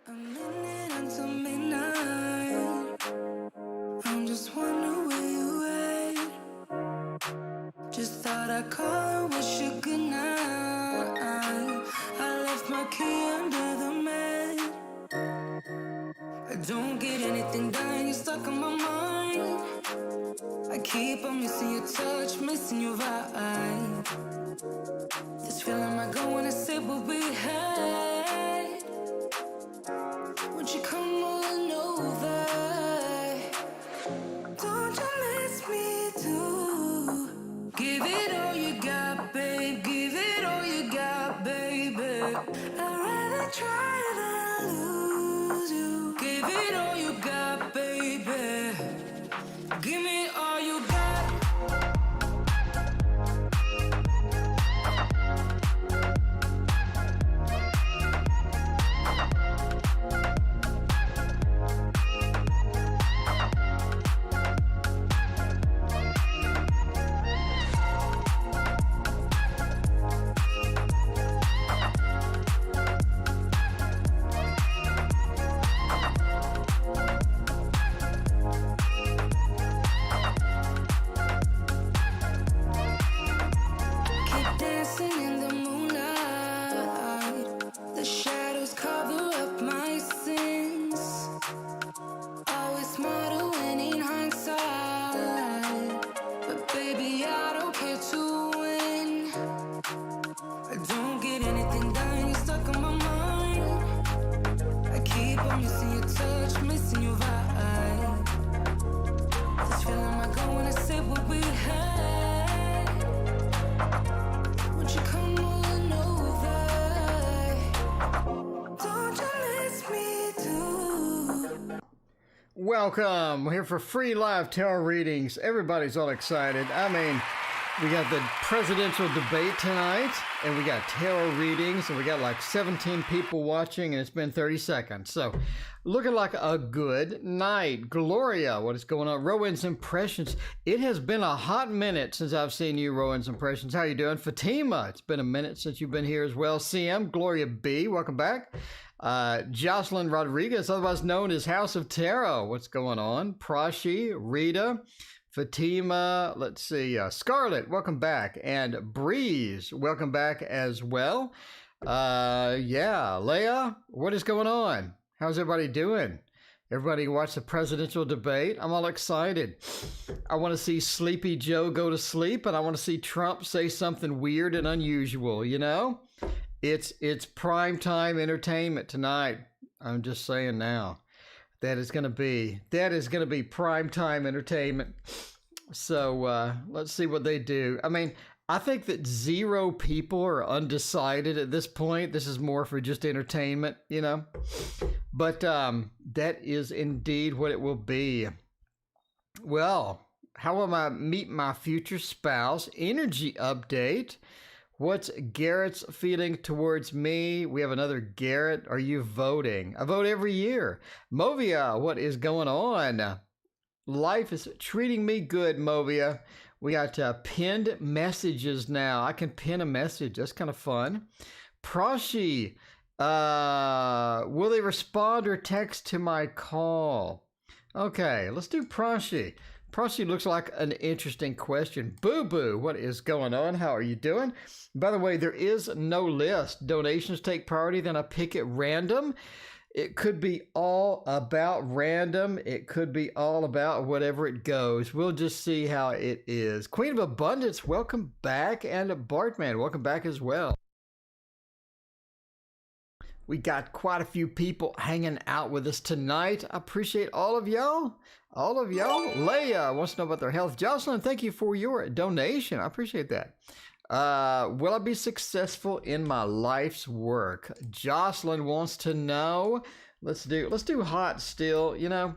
A minute until midnight. I'm just wondering where you at. Just thought I'd call and wish you good night. I left my key under the mat. I don't get anything done, you're stuck on my mind. I keep on missing your touch, missing your vibe. This feeling might go when I say what we had. Won't you come on over? Don't you miss me too? Give it all you got, babe. Give it all you got, baby. I'd rather try than lose you. Give it all you got, baby. Give me all you got. Welcome. We're here for free live tarot readings. Everybody's all excited. I mean, we got the presidential debate tonight, and we got tarot readings, and we got like 17 people watching, and it's been 30 seconds. So, looking like a good night. Gloria, what is going on? Rowan's Impressions. It has been a hot minute since I've seen you, Rowan's Impressions. How you doing? Fatima, it's been a minute since you've been here as well. CM, Gloria B, welcome back. Jocelyn Rodriguez, otherwise known as House of Tarot. What's going on? Prashi, Rita, Fatima, let's see, Scarlett, welcome back. And Breeze, welcome back as well. Yeah, Leah, what is going on? How's everybody doing? Everybody watch the presidential debate? I'm all excited. I want to see Sleepy Joe go to sleep, and I want to see Trump say something weird and unusual, you know? It's primetime entertainment tonight. I'm just saying now. That is going to be primetime entertainment. So let's see what they do. I mean, I think that 0 people are undecided at this point. This is more for just entertainment, you know. But that is indeed what it will be. Well, how will I meet my future spouse? Energy update. What's Garrett's feeling towards me? We have another Garrett. Are you voting? I vote every year. Movia, what is going on? Life is treating me good, Movia. We got pinned messages now. I can pin a message. That's kind of fun. Prashi, will they respond or text to my call? Okay, let's do Prashi. Prashi looks like an interesting question. Boo Boo, what is going on? How are you doing? By the way, there is no list. Donations take priority, then I pick at random. It could be all about random. It could be all about whatever it goes. We'll just see how it is. Queen of Abundance, welcome back. And Bartman, welcome back as well. We got quite a few people hanging out with us tonight. I appreciate all of y'all. All of y'all. Leia wants to know about their health. Jocelyn, thank you for your donation. I appreciate that. Will I be successful in my life's work? Jocelyn wants to know. Let's do hot still. You know,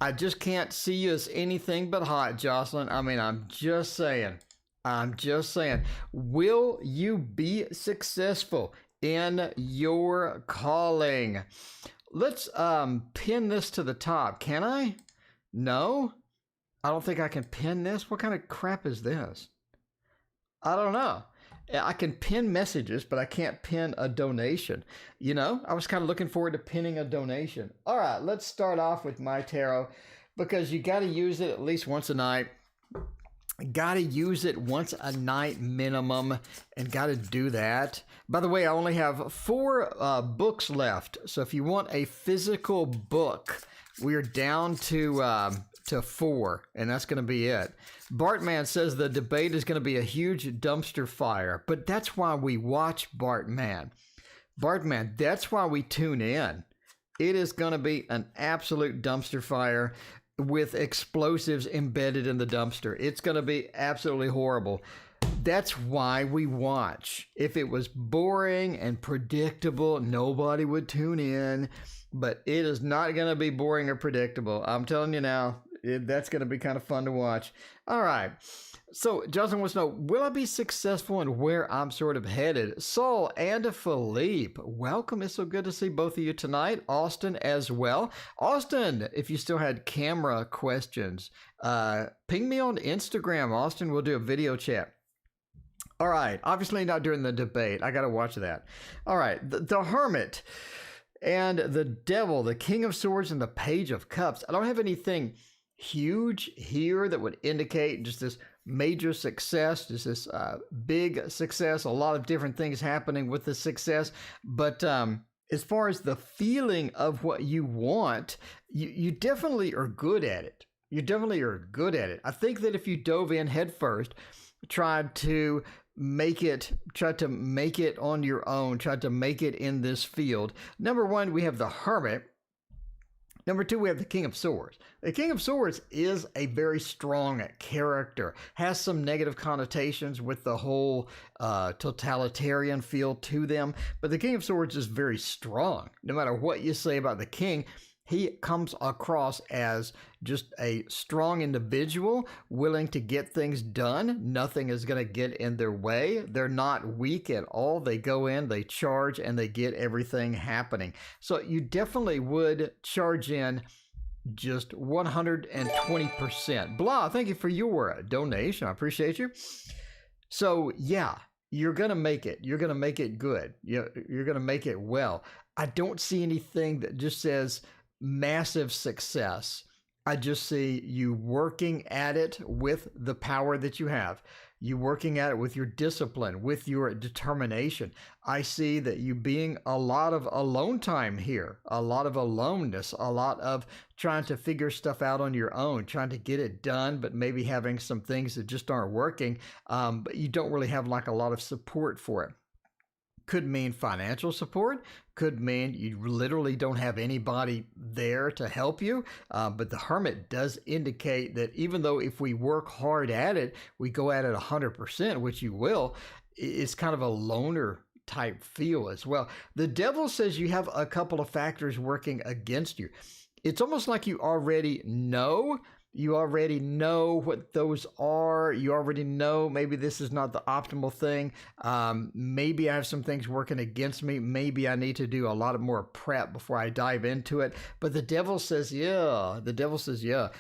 I just can't see you as anything but hot, Jocelyn. I mean, I'm just saying. Will you be successful in your calling? Let's pin this to the top. Can I? No, I don't think I can pin this. What kind of crap is this? I don't know. I can pin messages, but I can't pin a donation. You know, I was kind of looking forward to pinning a donation. All right, let's start off with my tarot because you got to use it at least once a night. Got to use it once a night minimum and got to do that. By the way, I only have 4 books left. So if you want a physical book, we're down to 4, and that's going to be it. Bartman says the debate is going to be a huge dumpster fire, but that's why we watch Bartman. Bartman, that's why we tune in. It is going to be an absolute dumpster fire with explosives embedded in the dumpster. It's going to be absolutely horrible. That's why we watch. If it was boring and predictable, nobody would tune in. But it is not going to be boring or predictable. I'm telling you now, that's going to be kind of fun to watch. All right. So Justin wants to know, will I be successful in where I'm sort of headed? Saul and Philippe, welcome. It's so good to see both of you tonight. Austin as well. Austin, if you still had camera questions, ping me on Instagram, Austin. We'll do a video chat. All right. Obviously not during the debate. I got to watch that. All right. The Hermit and the Devil, the King of Swords and the Page of Cups. I don't have anything huge here that would indicate just this major success, just this big success, a lot of different things happening with the success. But as far as the feeling of what you want, you definitely are good at it. You definitely are good at it. I think that if you dove in head first, tried to make it on your own, tried to make it in this field. Number one, we have the Hermit. Number 2, we have the King of Swords. The King of Swords is a very strong character, has some negative connotations with the whole totalitarian feel to them, but the King of Swords is very strong. No matter what you say about the king, he comes across as just a strong individual, willing to get things done. Nothing is going to get in their way. They're not weak at all. They go in, they charge, and they get everything happening. So you definitely would charge in just 120%. Blah, thank you for your donation. I appreciate you. So yeah, you're going to make it. You're going to make it good. You're going to make it well. I don't see anything that just says massive success. I just see you working at it with the power that you have. You working at it with your discipline, with your determination. I see that you being a lot of alone time here, a lot of aloneness, a lot of trying to figure stuff out on your own, trying to get it done, but maybe having some things that just aren't working, but you don't really have like a lot of support for it. Could mean financial support, could mean you literally don't have anybody there to help you. But the Hermit does indicate that even though if we work hard at it, we go at it 100%, which you will, it's kind of a loner type feel as well. The Devil says you have a couple of factors working against you. It's almost like you already know. You already know what those are. You already know maybe this is not the optimal thing. Maybe I have some things working against me. Maybe I need to do a lot of more prep before I dive into it. But the Devil says, yeah. The Devil says, yeah.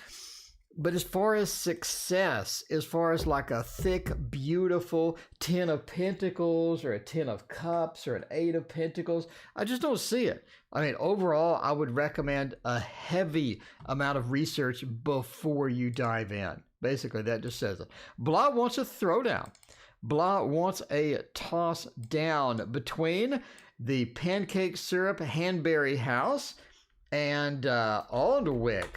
But as far as success, as far as like a thick, beautiful 10 of Pentacles or a 10 of Cups or an 8 of Pentacles, I just don't see it. I mean, overall, I would recommend a heavy amount of research before you dive in. Basically, that just says it. Blah wants a throwdown. Blah wants a toss down between the Pancake Syrup Hanbury House and Aldwick.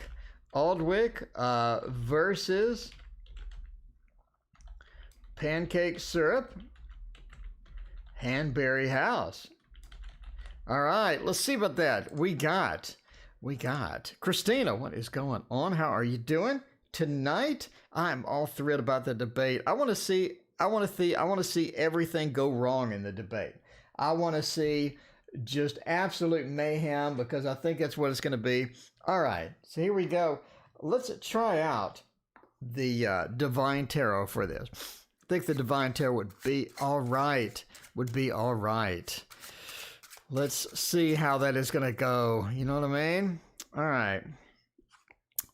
Aldwick versus Pancake Syrup Hanbury House. All right, let's see about that. We got Christina. What is going on? How are you doing tonight? I'm all thrilled about the debate. I want to see everything go wrong in the debate. I want to see just absolute mayhem because I think that's what it's going to be. All right, so here we go. Let's try out the Divine Tarot for this. I think the Divine Tarot would be all right. Let's see how that is going to go. You know what I mean? All right.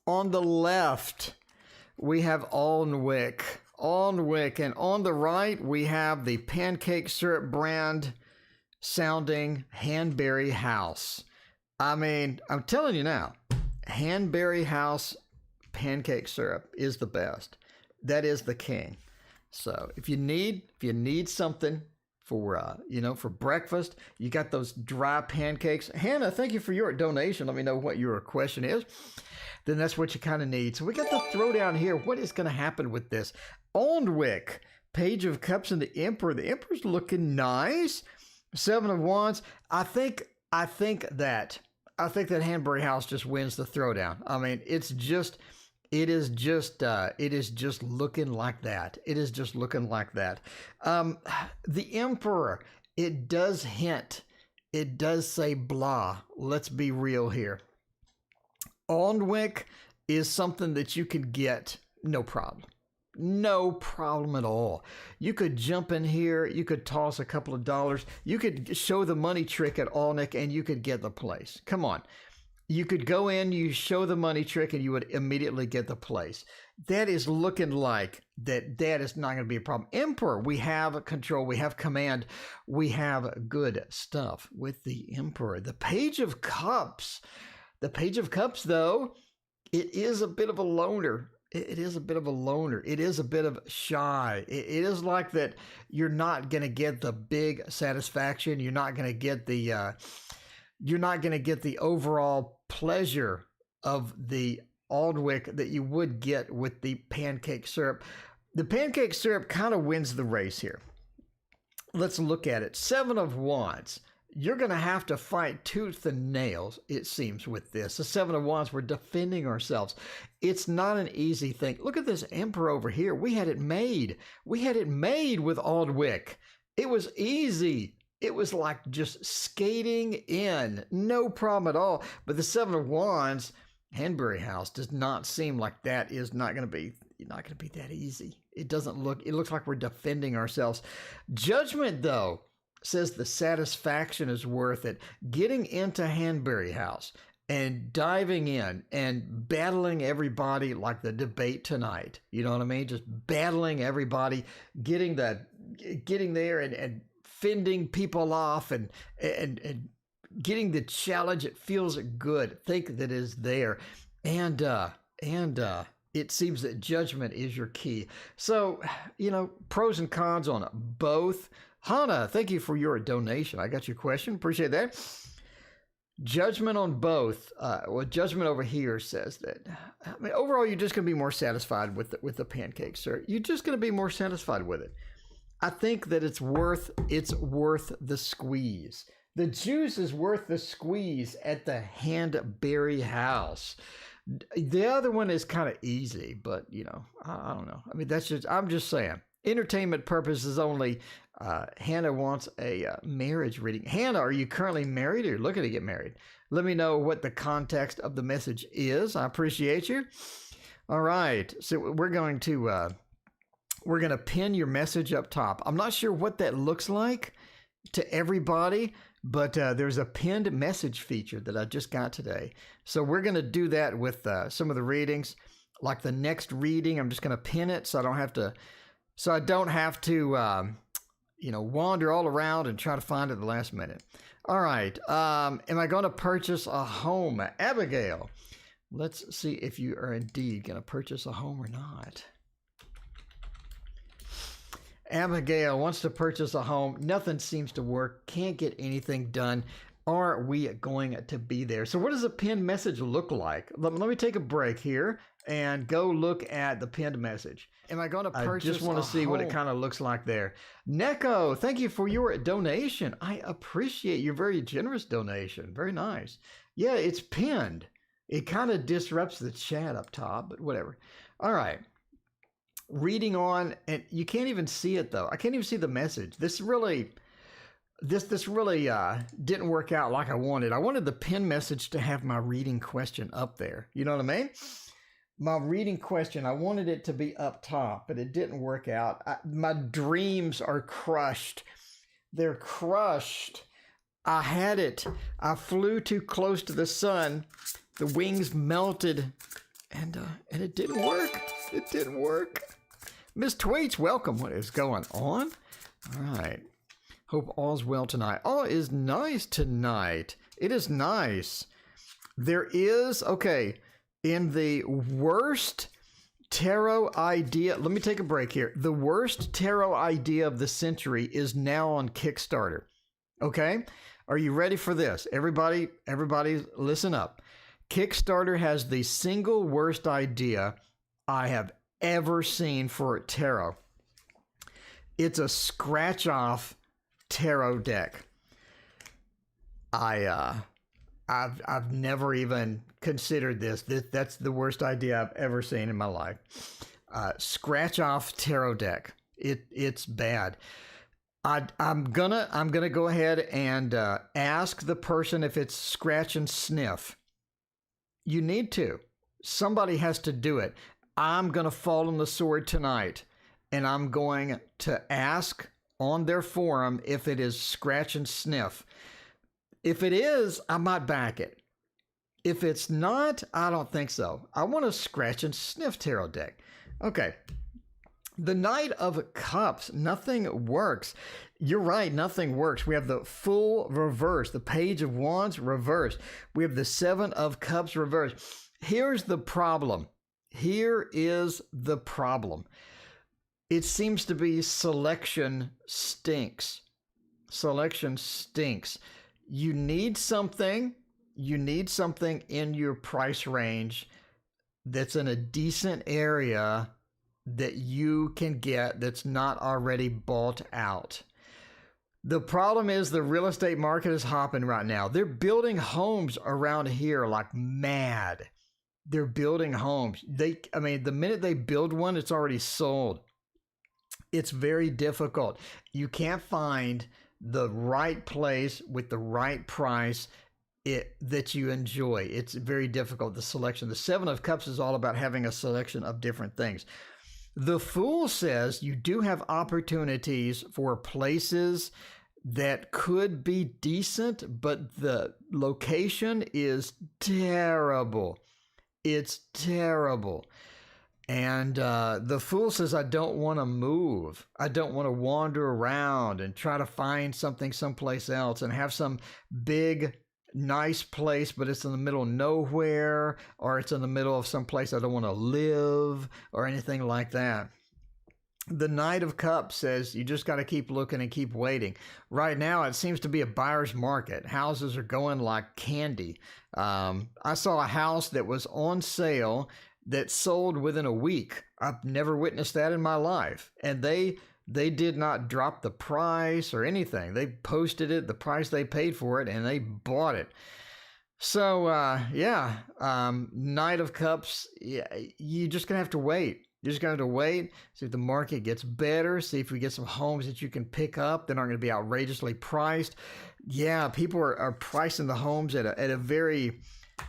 On the left, we have Alnwick. Alnwick. And on the right, we have the pancake syrup brand sounding Hanbury House. I mean, I'm telling you now, Hanbury House pancake syrup is the best. That is the king. So if you need something for for breakfast, you got those dry pancakes. Hannah, thank you for your donation. Let me know what your question is. Then that's what you kind of need. So we got the throwdown here. What is going to happen with this? Alnwick, Page of Cups, and the Emperor. The Emperor's looking nice. Seven of Wands. I think that Hanbury House just wins the throwdown. I mean, it is just looking like that. It is just looking like that. The Emperor, it does hint. It does say blah. Let's be real here. Alnwick is something that you could get no problem. No problem at all. You could jump in here. You could toss a couple of dollars. You could show the money trick at Alnwick and you could get the place. Come on. You could go in, you show the money trick, and you would immediately get the place. That is looking like that is not going to be a problem. Emperor, we have control, we have command, we have good stuff with the Emperor. The Page of Cups. The Page of Cups, though, it is a bit of a loner. It is a bit of a loner. It is a bit of shy. It is like that you're not going to get the big satisfaction. You're not going to get the overall pleasure of the Alnwick that you would get with the pancake syrup. The pancake syrup kind of wins the race here. Let's look at it. Seven of Wands. You're going to have to fight tooth and nails, it seems, with this. The Seven of Wands, we're defending ourselves. It's not an easy thing. Look at this Emperor over here. We had it made. We had it made with Alnwick. It was easy. It was like just skating in. No problem at all. But the Seven of Wands, Hanbury House, does not seem like that is not going to be that easy. It looks like we're defending ourselves. Judgment, though, says the satisfaction is worth it. Getting into Hanbury House and diving in and battling everybody like the debate tonight. You know what I mean? Just battling everybody, getting there and fending people off and getting the challenge. It feels good. Think that is there. And it seems that judgment is your key. So, pros and cons on both. Hannah, thank you for your donation. I got your question. Appreciate that. Judgment on both. Judgment over here says that, overall, you're just going to be more satisfied with the pancake, sir. You're just going to be more satisfied with it. I think that it's worth the squeeze. The juice is worth the squeeze at the Hanbury House. The other one is kind of easy, but I don't know. I mean, I'm just saying. Entertainment purposes only. Hannah wants a marriage reading. Hannah, are you currently married or looking to get married? Let me know what the context of the message is. I appreciate you. All right. So we're going to pin your message up top. I'm not sure what that looks like to everybody, but there's a pinned message feature that I just got today. So we're going to do that with some of the readings. Like the next reading, I'm just going to pin it so I don't have to wander all around and try to find it at the last minute. All right. Am I going to purchase a home? Abigail, let's see if you are indeed going to purchase a home or not. Abigail wants to purchase a home. Nothing seems to work. Can't get anything done. Are we going to be there? So what does a pinned message look like? Let me take a break here and go look at the pinned message. Am I going to purchase? I just want to see what it kind of looks like there. Neko, thank you for your donation. I appreciate your very generous donation. Very nice. Yeah, it's pinned. It kind of disrupts the chat up top, but whatever. All right. Reading on, and you can't even see it though. I can't even see the message. This really didn't work out like I wanted. I wanted the pinned message to have my reading question up there. You know what I mean? My reading question, I wanted it to be up top, but it didn't work out. My dreams are crushed. They're crushed. I had it. I flew too close to the sun. The wings melted, and it didn't work. It didn't work. Miss Tweets, welcome. What is going on? All right. Hope all's well tonight. All is nice tonight. It is nice. There is, okay, in the worst tarot idea, let me take a break here. The worst tarot idea of the century is now on Kickstarter. Okay? Are you ready for this? Everybody listen up. Kickstarter has the single worst idea I have ever seen for tarot. It's a scratch-off tarot deck. I've never even considered this. That's the worst idea I've ever seen in my life. Scratch-off tarot deck. It's bad. I'm gonna go ahead and ask the person if it's scratch and sniff. You need to. Somebody has to do it. I'm going to fall on the sword tonight, and I'm going to ask on their forum if it is scratch and sniff. If it is, I might back it. If it's not, I don't think so. I want a scratch and sniff tarot deck. Okay. The Knight of Cups. Nothing works. You're right. Nothing works. We have the Fool reverse, the Page of Wands reverse. We have the Seven of Cups reverse. Here's the problem. Here is the problem. It seems to be selection stinks. Selection stinks. You need something in your price range that's in a decent area that you can get that's not already bought out. The problem is the real estate market is hopping right now. They're building homes around here like mad. They're building homes. The minute they build one, it's already sold. It's very difficult. You can't find the right place with the right price that you enjoy. It's very difficult, the selection. The Seven of Cups is all about having a selection of different things. The Fool says you do have opportunities for places that could be decent, but the location is terrible. It's terrible. And the Fool says, I don't want to move. I don't want to wander around and try to find something someplace else and have some big, nice place, but it's in the middle of nowhere, or it's in the middle of some place I don't want to live, or anything like that. The Knight of Cups says you just got to keep looking and keep waiting. Right now, it seems to be a buyer's market. Houses are going like candy. I saw a house that was on sale that sold within a week. I've never witnessed that in my life. And they did not drop the price or anything. They posted it, the price they paid for it, and they bought it. So, Knight of Cups, you're just going to have to wait. You're just going to have to wait, see if the market gets better, see if we get some homes that you can pick up that aren't going to be outrageously priced. Yeah, people are pricing the homes at a very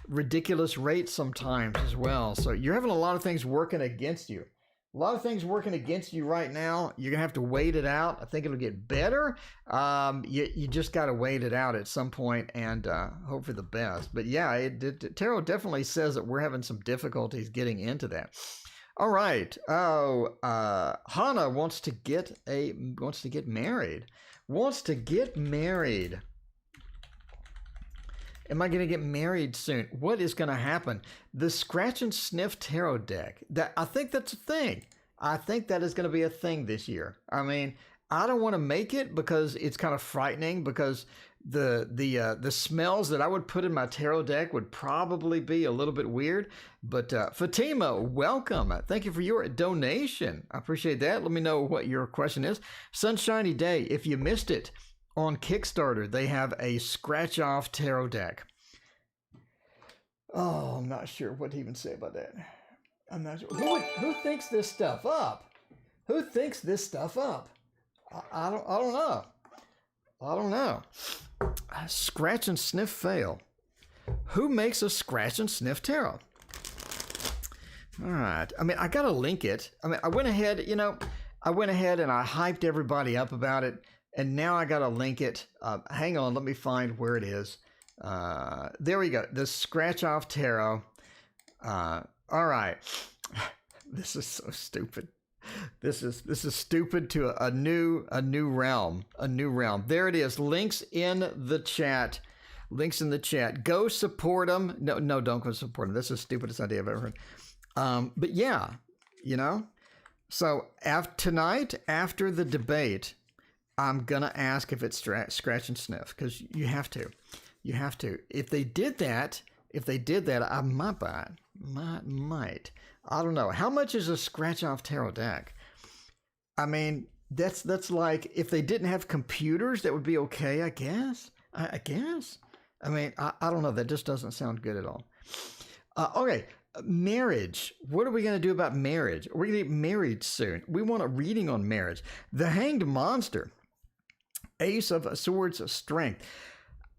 ridiculous rate sometimes as well. So you're having a lot of things working against you. A lot of things working against you right now. You're going to have to wait it out. I think it'll get better. You just got to wait it out at some point and hope for the best. But yeah, tarot definitely says that we're having some difficulties getting into that. All right. Hannah wants to get married. Wants to get married. Am I going to get married soon? What is going to happen? The Scratch and Sniff Tarot deck. I think that's a thing. I think that is going to be a thing this year. I mean, I don't want to make it because it's kind of frightening, because the smells that I would put in my tarot deck would probably be a little bit weird. But Fatima, welcome. Thank you for your donation. I appreciate that. Let me know what your question is. Sunshiny Day, if you missed it, on Kickstarter, they have a scratch-off tarot deck. Oh, I'm not sure what to even say about that. I'm not sure. Who thinks this stuff up? Who thinks this stuff up? I don't know. I don't know. Scratch and sniff fail. Who makes a scratch and sniff tarot? All right. I mean, I got to link it. I mean, I went ahead and I hyped everybody up about it. And now I got to link it. Hang on. Let me find where it is. There we go. The Scratch Off Tarot. All right. This is so stupid. This is stupid to a new realm. There it is. Links in the chat. Go support them. No, don't go support them. This is the stupidest idea I've ever heard. But yeah, So tonight, after the debate, I'm gonna ask if it's scratch and sniff, because you have to. If they did that, I might buy it. Might. I don't know. How much is a scratch off tarot deck? I mean, that's like, if they didn't have computers, that would be okay, I guess. I guess. I mean, I don't know. That just doesn't sound good at all. Okay, marriage. What are we going to do about marriage? We're going to get married soon. We want a reading on marriage. The Hanged Monster. Ace of Swords, Strength.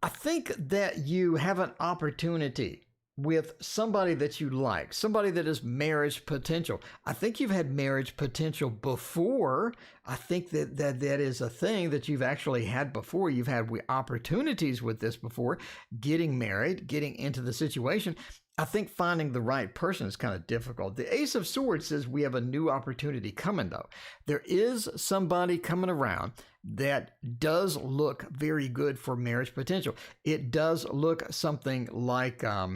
I think that you have an opportunity with somebody that you like, somebody that is marriage potential. I think you've had marriage potential before. I think that is a thing that you've actually had before. You've had opportunities with this before, getting married, getting into the situation. I think finding the right person is kind of difficult. The Ace of Swords says we have a new opportunity coming, though. There is somebody coming around that does look very good for marriage potential. It does look something like a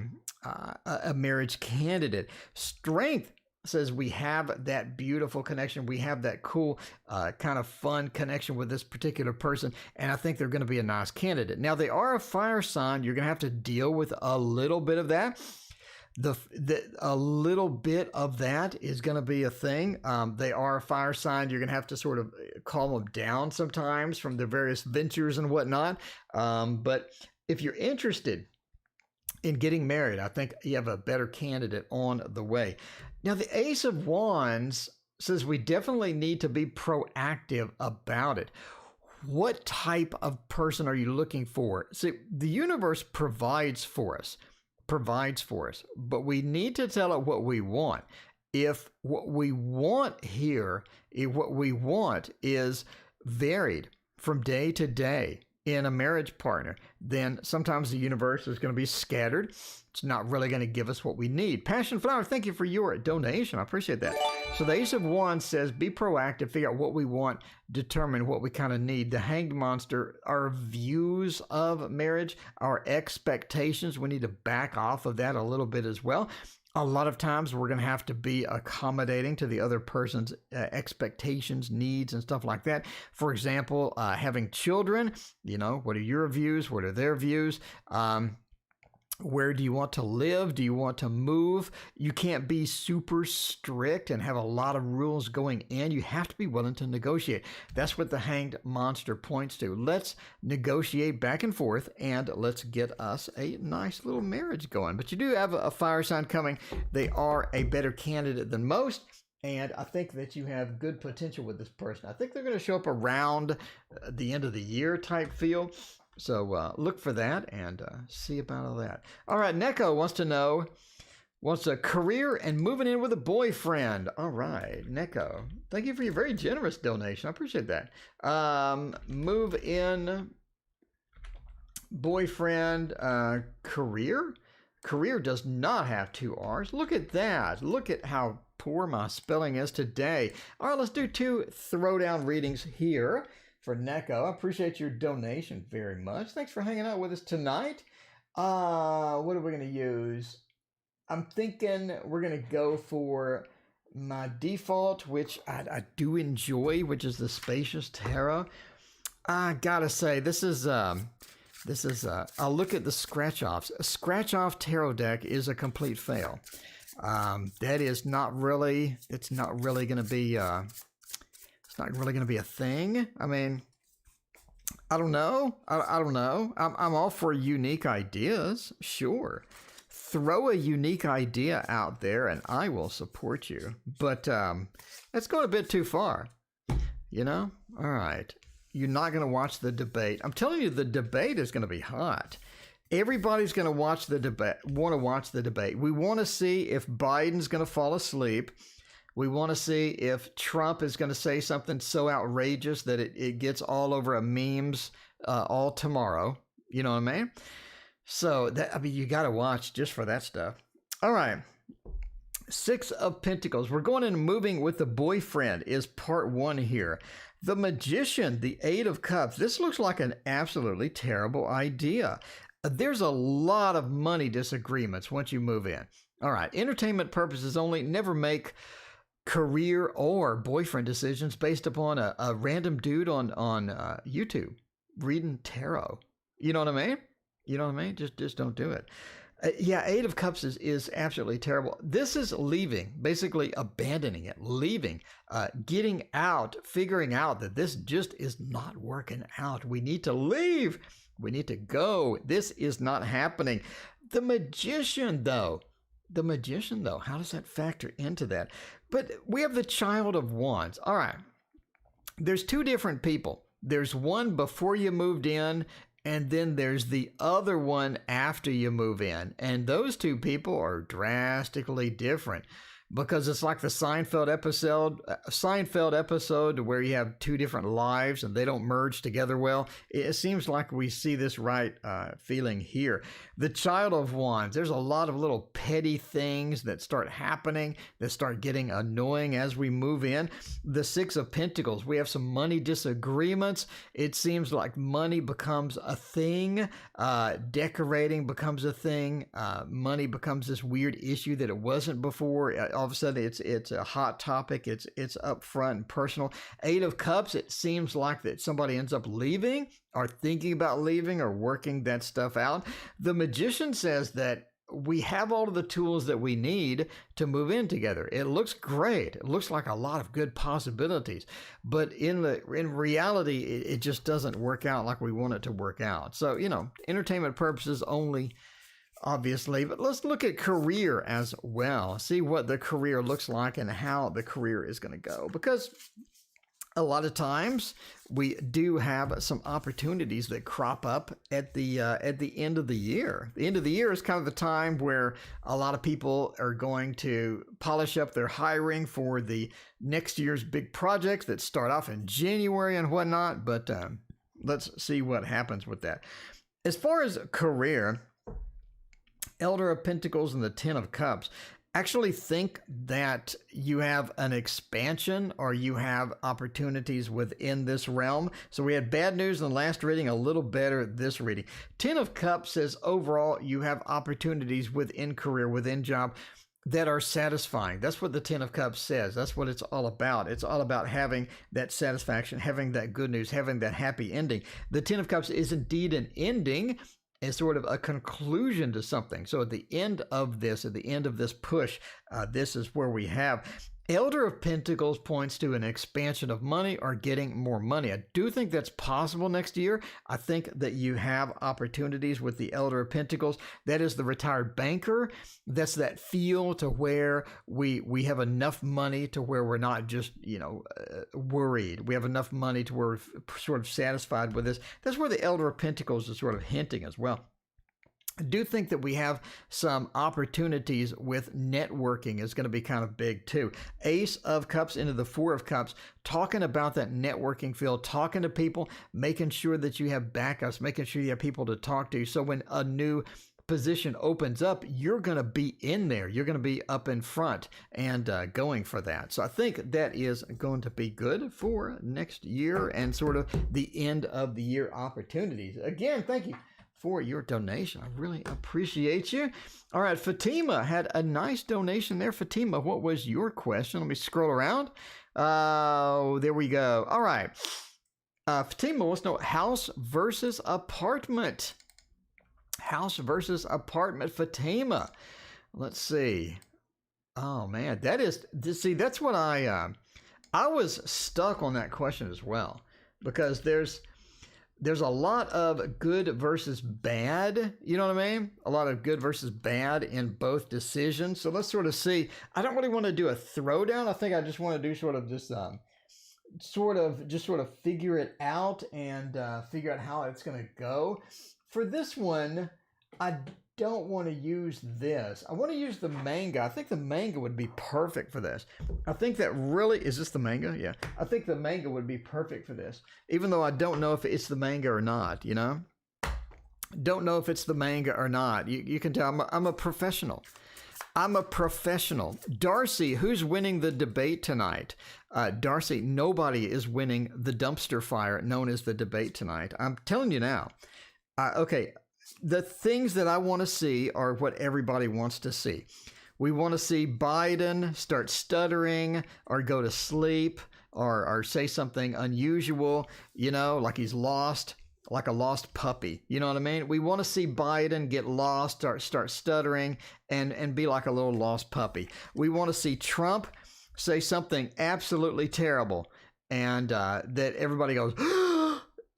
marriage candidate. Strength says we have that beautiful connection. We have that cool, kind of fun connection with this particular person, and I think they're going to be a nice candidate. Now, they are a fire sign. You're going to have to deal with a little bit of that. A little bit of that is going to be a thing. They are a fire sign. You're going to have to sort of calm them down sometimes from their various ventures and whatnot. But if you're interested in getting married, I think you have a better candidate on the way. Now, the Ace of Wands says we definitely need to be proactive about it. What type of person are you looking for? See, the universe provides for us, but we need to tell it what we want. If what we want is varied from day to day in a marriage partner, then sometimes the universe is going to be scattered. It's not really going to give us what we need. Passion Flower, thank you for your donation. I appreciate that. So the Ace of Wands says be proactive, figure out what we want, determine what we kind of need. The Hanged Monster, our views of marriage, our expectations, we need to back off of that a little bit as well. A lot of times we're going to have to be accommodating to the other person's expectations, needs, and stuff like that. For example, having children, what are your views? What are their views? Where do you want to live? Do you want to move? You can't be super strict and have a lot of rules going in. You have to be willing to negotiate. That's what the Hanged Monster points to. Let's negotiate back and forth, and let's get us a nice little marriage going. But you do have a fire sign coming. They are a better candidate than most, and I think that you have good potential with this person. I think they're going to show up around the end of the year type feel. So look for that and see about all that. All right, Neko wants a career and moving in with a boyfriend. All right, Neko, thank you for your very generous donation. I appreciate that. Move in, boyfriend, career. Career does not have 2 R's. Look at that. Look at how poor my spelling is today. All right, let's do 2 throwdown readings here. For Neko, I appreciate your donation very much. Thanks for hanging out with us tonight. What are we going to use? I'm thinking we're going to go for my default, which I do enjoy, which is the Spacious Tarot. I gotta say, this is I'll look at the scratch-offs. A scratch-off tarot deck is a complete fail. That is not really, it's not really going to be... not really going to be a thing. I mean, I don't know. I don't know. I'm all for unique ideas. Sure. Throw a unique idea out there and I will support you. But that's going a bit too far. All right. You're not going to watch the debate. I'm telling you, the debate is going to be hot. Everybody's going to watch the debate, want to watch the debate. We want to see if Biden's going to fall asleep. We want to see if Trump is going to say something so outrageous that it gets all over a memes all tomorrow. You know what I mean? So, you got to watch just for that stuff. All right. Six of Pentacles. We're going into moving with the boyfriend is part one here. The Magician, the Eight of Cups. This looks like an absolutely terrible idea. There's a lot of money disagreements once you move in. All right, entertainment purposes only. Never make career or boyfriend decisions based upon a random dude on YouTube reading tarot. You know what I mean? You know what I mean? Just don't do it. Yeah, Eight of Cups is absolutely terrible. This is leaving, basically abandoning it, leaving, getting out, figuring out that this just is not working out. We need to leave. We need to go. This is not happening. The Magician, though, how does that factor into that? But we have the Child of Wands. All right. There's two different people. There's one before you moved in, and then there's the other one after you move in. And those two people are drastically different because it's like the Seinfeld episode where you have two different lives and they don't merge together well. It seems like we see this right feeling here. The Child of Wands, there's a lot of little petty things that start happening, that start getting annoying as we move in. The Six of Pentacles, we have some money disagreements. It seems like money becomes a thing. Decorating becomes a thing. Money becomes this weird issue that it wasn't before. All of a sudden, it's a hot topic. It's up front and personal. Eight of Cups, it seems like that somebody ends up leaving or thinking about leaving or working that stuff out. The Magician says that we have all of the tools that we need to move in together. It looks great. It looks like a lot of good possibilities, but in reality, it just doesn't work out like we want it to work out. So, entertainment purposes only, obviously, but let's look at career as well. See what the career looks like and how the career is going to go, because a lot of times we do have some opportunities that crop up at the end of the year. The end of the year is kind of the time where a lot of people are going to polish up their hiring for the next year's big projects that start off in January and whatnot. But let's see what happens with that. As far as career, Elder of Pentacles and the Ten of Cups, actually think that you have an expansion or you have opportunities within this realm. So we had bad news in the last reading, a little better this reading. Ten of Cups says overall you have opportunities within career, within job that are satisfying. That's what the Ten of Cups says. That's what it's all about. It's all about having that satisfaction, having that good news, having that happy ending. The Ten of Cups is indeed an ending, is sort of a conclusion to something. So at the end of this push, this is where we have Elder of Pentacles points to an expansion of money or getting more money. I do think that's possible next year. I think that you have opportunities with the Elder of Pentacles. That is the retired banker. That's that feel to where we have enough money to where we're not just, worried. We have enough money to where we're sort of satisfied with this. That's where the Elder of Pentacles is sort of hinting as well. I do think that we have some opportunities with networking is going to be kind of big too. Ace of Cups into the Four of Cups, talking about that networking field, talking to people, making sure that you have backups, making sure you have people to talk to. So when a new position opens up, you're going to be in there. You're going to be up in front and going for that. So I think that is going to be good for next year and sort of the end of the year opportunities. Again, thank you for your donation. I really appreciate you. All right, Fatima had a nice donation there. Fatima, what was your question? Let me scroll around. There we go. All right. Fatima wants to know house versus apartment. House versus apartment, Fatima. Let's see. Oh man, that's what I was stuck on that question as well, because there's a lot of good versus bad, you know what I mean? A lot of good versus bad in both decisions. So let's sort of see. I don't really want to do a throwdown. I think I just want to do sort of just sort of figure it out and figure out how it's going to go. For this one, I don't want to use this. I want to use the manga. I think the manga would be perfect for this. I think that really, is this the manga? Yeah. I think the manga would be perfect for this, even though I don't know if it's the manga or not, Don't know if it's the manga or not. You can tell I'm a professional. I'm a professional. Darcy, who's winning the debate tonight? Darcy, nobody is winning the dumpster fire known as the debate tonight. I'm telling you now. Okay, the things that I want to see are what everybody wants to see. We want to see Biden start stuttering or go to sleep or say something unusual, like he's lost, like a lost puppy. You know what I mean? We want to see Biden get lost, start stuttering and be like a little lost puppy. We want to see Trump say something absolutely terrible and that everybody goes,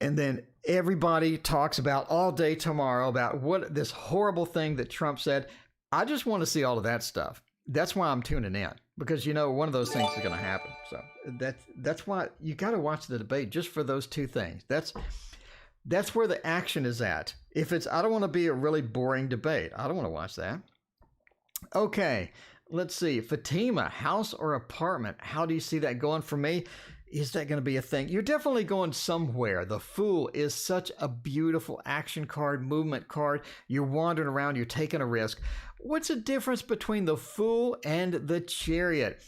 and then everybody talks about all day tomorrow about what this horrible thing that Trump said. I just want to see all of that stuff. That's why I'm tuning in, because one of those things is going to happen. So that's why you got to watch the debate, just for those two things. That's where the action is at. If I don't want to be a really boring debate. I don't want to watch that. Okay, let's see. Fatima, house or apartment? How do you see that going for me? Is that going to be a thing? You're definitely going somewhere. The Fool is such a beautiful action card, movement card. You're wandering around, you're taking a risk. What's the difference between the Fool and the Chariot?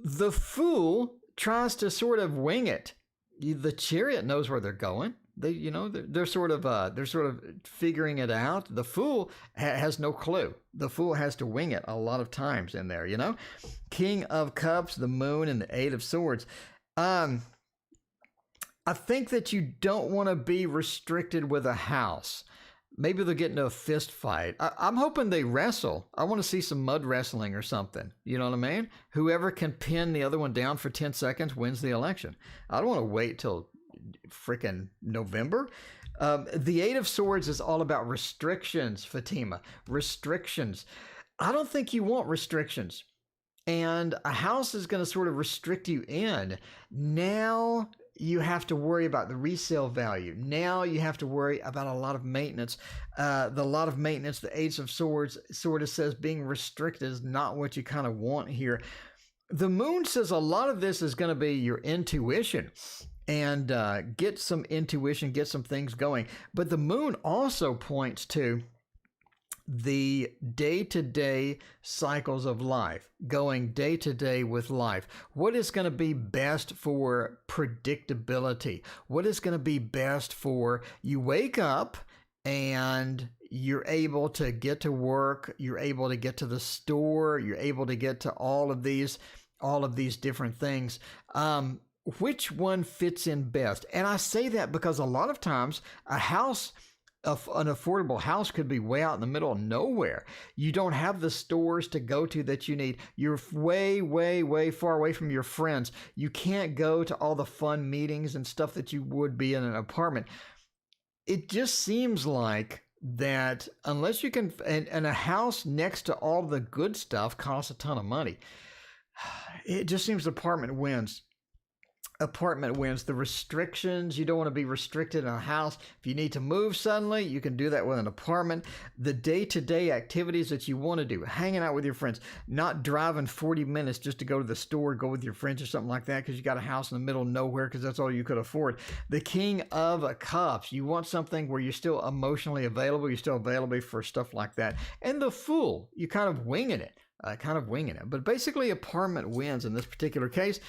The Fool tries to sort of wing it. The Chariot knows where they're going. They're sort of figuring it out. The Fool has no clue. The Fool has to wing it a lot of times in there. King of Cups, the Moon, and the Eight of Swords. I think that you don't want to be restricted with a house. Maybe they'll get into a fist fight. I'm hoping they wrestle. I want to see some mud wrestling or something. You know what I mean? Whoever can pin the other one down for 10 seconds wins the election. I don't want to wait till freaking November. The Eight of Swords is all about restrictions, Fatima. Restrictions. I don't think you want restrictions. And a house is going to sort of restrict you in. Now you have to worry about the resale value. Now you have to worry about a lot of maintenance. The Ace of Swords sort of says being restricted is not what you kind of want here. The Moon says a lot of this is going to be your intuition. And get some intuition, get some things going. But the Moon also points to the day-to-day cycles of life, going day-to-day with life. What is going to be best for predictability? What is going to be best for you wake up and you're able to get to work, you're able to get to the store, you're able to get to all of these different things. Which one fits in best? And I say that because a lot of times an affordable house could be way out in the middle of nowhere. You don't have the stores to go to that you need. You're way, way, way far away from your friends. You can't go to all the fun meetings and stuff that you would be in an apartment. It just seems like that unless you can, and a house next to all the good stuff costs a ton of money. It just seems the apartment wins. Apartment wins. The restrictions, you don't want to be restricted in a house. If you need to move suddenly, you can do that with an apartment. The day-to-day activities that you want to do, hanging out with your friends, not driving 40 minutes just to go to the store, go with your friends or something like that because you got a house in the middle of nowhere because that's all you could afford. The King of Cups, you want something where you're still emotionally available, you're still available for stuff like that. And the Fool, you're kind of winging it. But basically apartment wins in this particular case.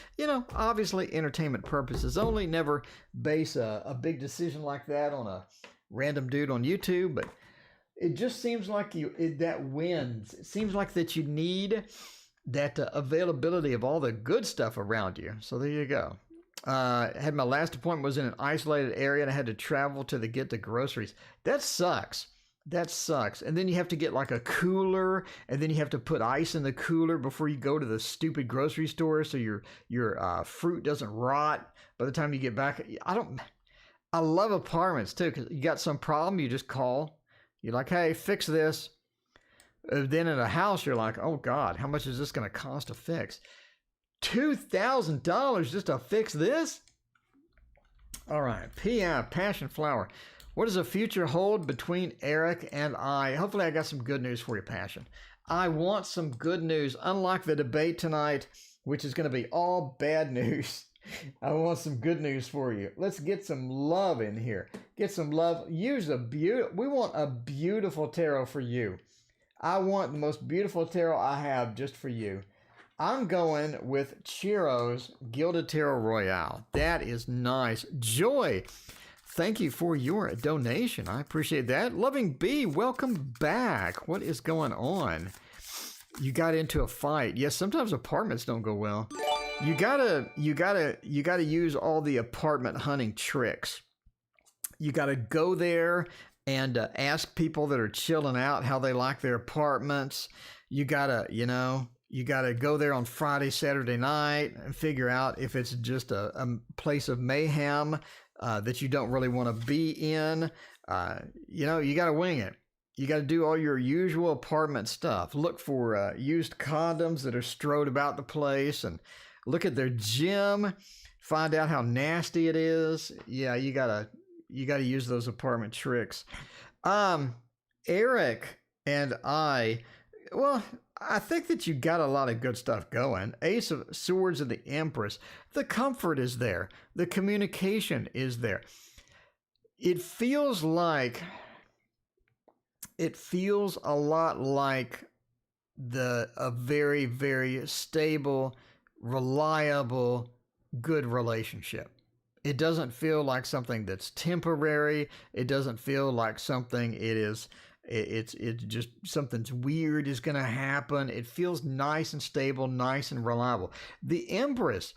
Obviously entertainment purposes only. Never base a big decision like that on a random dude on YouTube, but it just seems like that wins. It seems like that you need that availability of all the good stuff around you. So there you go. Had my last appointment was in an isolated area and I had to travel to get the groceries. That sucks. That sucks. And then you have to get like a cooler, and then you have to put ice in the cooler before you go to the stupid grocery store so your fruit doesn't rot by the time you get back. I love apartments too, because you got some problem, you just call. You're like, hey, fix this. Then in a house, you're like, oh God, how much is this going to cost to fix? $2,000 just to fix this? All right, PI, Passion Flower. What does the future hold between Eric and I? Hopefully I got some good news for you, Passion. I want some good news. Unlike the debate tonight, which is going to be all bad news, I want some good news for you. Let's get some love in here. Get some love. We want a beautiful tarot for you. I want the most beautiful tarot I have just for you. I'm going with Chiro's Gilded Tarot Royale. That is nice. Joy, thank you for your donation. I appreciate that. Loving B, welcome back. What is going on? You got into a fight. Yes, sometimes apartments don't go well. You gotta use all the apartment hunting tricks. You gotta go there and ask people that are chilling out how they like their apartments. You gotta go there on Friday, Saturday night and figure out if it's just a place of mayhem that you don't really want to be in. You got to wing it. You got to do all your usual apartment stuff. Look for used condoms that are strode about the place and look at their gym. Find out how nasty it is. Yeah, you gotta use those apartment tricks. Eric and I think that you got a lot of good stuff going. Ace of Swords and the Empress. The comfort is there. The communication is there. It feels a lot like a very, very stable, reliable, good relationship. It doesn't feel like something that's temporary. It doesn't feel like something it's just something's weird is going to happen. It feels nice and stable, nice and reliable. The Empress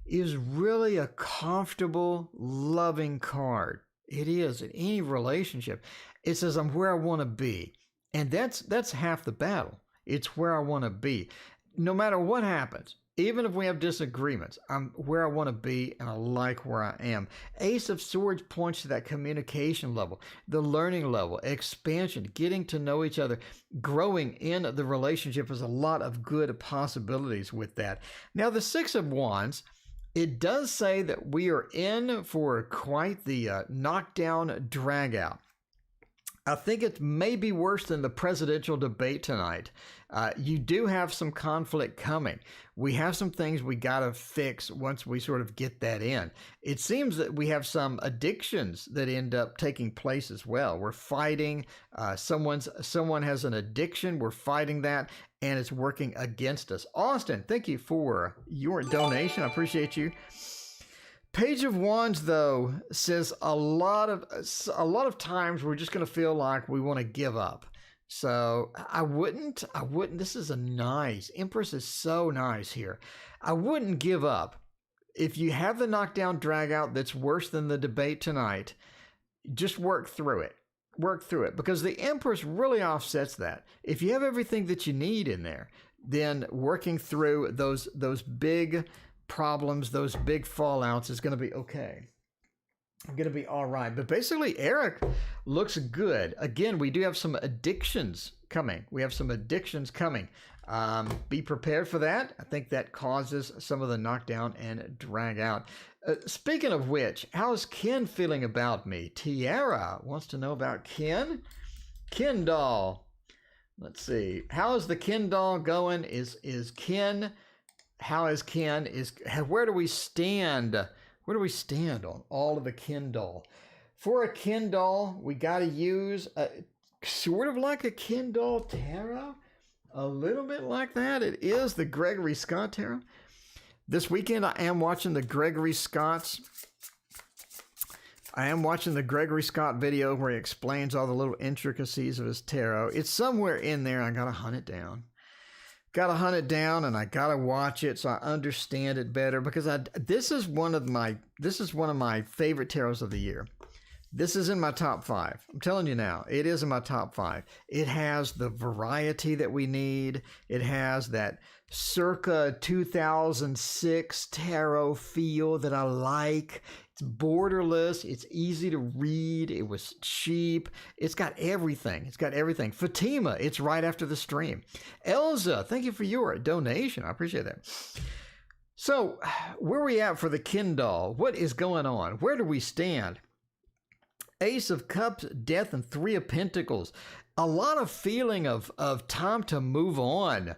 is really a comfortable, loving card. It is in any relationship. It says, I'm where I want to be. And that's half the battle. It's where I want to be. No matter what happens, even if we have disagreements, I'm where I want to be and I like where I am. Ace of Swords points to that communication level, the learning level, expansion, getting to know each other, growing in the relationship. There's a lot of good possibilities with that. Now, the Six of Wands, it does say that we are in for quite the knockdown drag out. I think it may be worse than the presidential debate tonight. You do have some conflict coming. We have some things we got to fix once we sort of get that in. It seems that we have some addictions that end up taking place as well. We're fighting. Someone has an addiction. We're fighting that, and it's working against us. Austin, thank you for your donation. I appreciate you. Page of Wands, though, says a lot of times we're just going to feel like we want to give up. So I wouldn't, this is a nice, Empress is so nice here. I wouldn't give up. If you have the knockdown drag out that's worse than the debate tonight, just work through it. Work through it, because the Empress really offsets that. If you have everything that you need in there, then working through those big problems, those big fallouts is going to be okay. I'm going to be all right. But basically, Eric looks good. Again, we do have some addictions coming. Be prepared for that. I think that causes some of the knockdown and drag out. Speaking of which, how's Ken feeling about me? Tiara wants to know about Ken. Ken doll. Let's see. How is the Ken doll going? Where do we stand? Where do we stand on all of the Ken doll? For a Ken doll, we got to use sort of like a Ken doll tarot. A little bit like that. It is the Gregory Scott tarot. This weekend, I am watching the Gregory Scott video where he explains all the little intricacies of his tarot. It's somewhere in there. I got to hunt it down. And I gotta watch it so I understand it better, because this is one of my favorite tarots of the year. This is in my top 5. I'm telling you now, it is in my top 5. It has the variety that we need. It has that circa 2006 tarot feel that I like. It's borderless. It's easy to read. It was cheap. It's got everything. Fatima, it's right after the stream. Elza, thank you for your donation. I appreciate that. So, where are we at for the Ken doll? What is going on? Where do we stand? Ace of Cups, Death, and 3 of Pentacles. A lot of feeling of time to move on.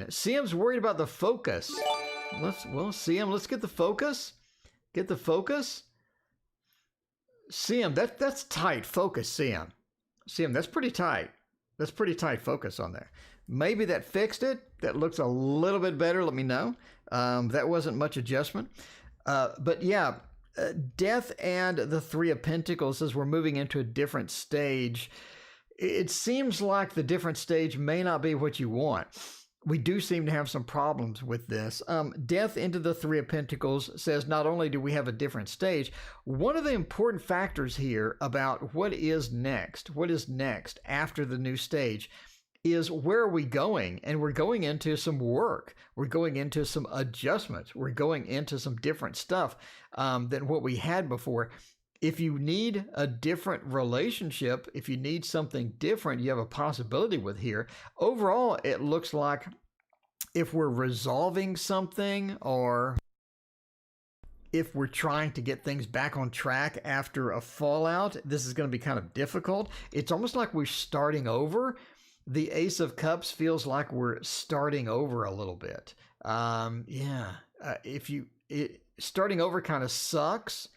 Siam's worried about the focus. Siam, let's get the focus. Siam, that's tight focus, Siam. Siam, that's pretty tight. That's pretty tight focus on there. Maybe that fixed it. That looks a little bit better. Let me know. That wasn't much adjustment. But yeah, Death and the Three of Pentacles says we're moving into a different stage. It seems like the different stage may not be what you want. We do seem to have some problems with this. Death into the Three of Pentacles says not only do we have a different stage, one of the important factors here about what is next after the new stage is where are we going? And we're going into some work. We're going into some adjustments. We're going into some different stuff than what we had before. If you need a different relationship, if you need something different, you have a possibility with here. Overall, it looks like if we're resolving something or if we're trying to get things back on track after a fallout, this is going to be kind of difficult. It's almost like we're starting over. The Ace of Cups feels like we're starting over a little bit. Starting over kind of sucks.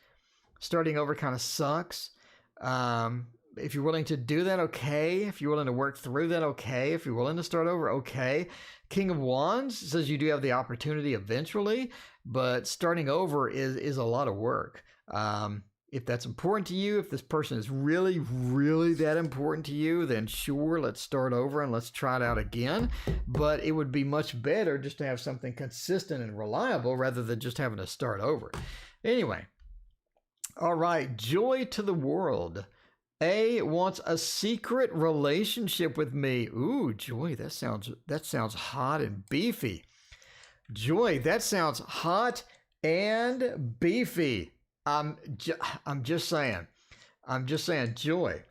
If you're willing to do that, okay. If you're willing to work through that, okay. If you're willing to start over, okay. King of Wands says you do have the opportunity eventually, but starting over is a lot of work. If that's important to you, if this person is really, really that important to you, then sure, let's start over and let's try it out again. But it would be much better just to have something consistent and reliable rather than just having to start over. Anyway. All right, joy to the world. A wants a secret relationship with me. Ooh, Joy, that sounds hot and beefy. Joy, that sounds hot and beefy. I'm just saying, Joy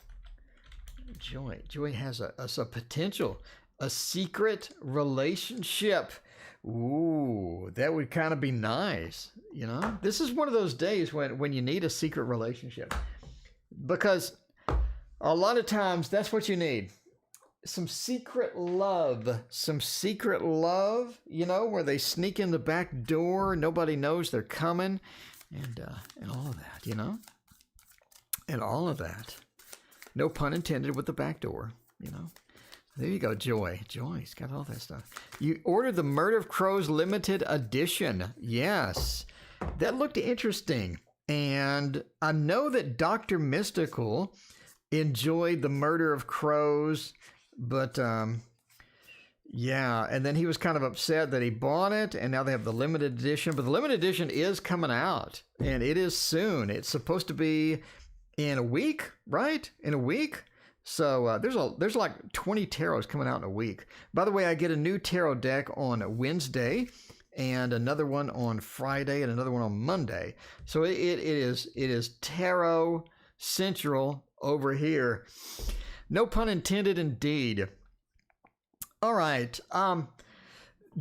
has a potential, a secret relationship. Ooh, that would kind of be nice. You know, this is one of those days when you need a secret relationship, because a lot of times that's what you need. Some secret love, you know, where they sneak in the back door. Nobody knows they're coming and all of that, you know, and all of that. No pun intended with the back door, you know. There you go, Joy. Joy's got all that stuff. You ordered the Murder of Crows limited edition. Yes. That looked interesting. And I know that Dr. Mystical enjoyed the Murder of Crows, but yeah, and then he was kind of upset that he bought it, and now they have the limited edition. But the limited edition is coming out, and it is soon. It's supposed to be in a week, right? In a week? So there's like 20 tarots coming out in a week. By the way, I get a new tarot deck on Wednesday, and another one on Friday, and another one on Monday. So it is tarot central over here. No pun intended, indeed. All right.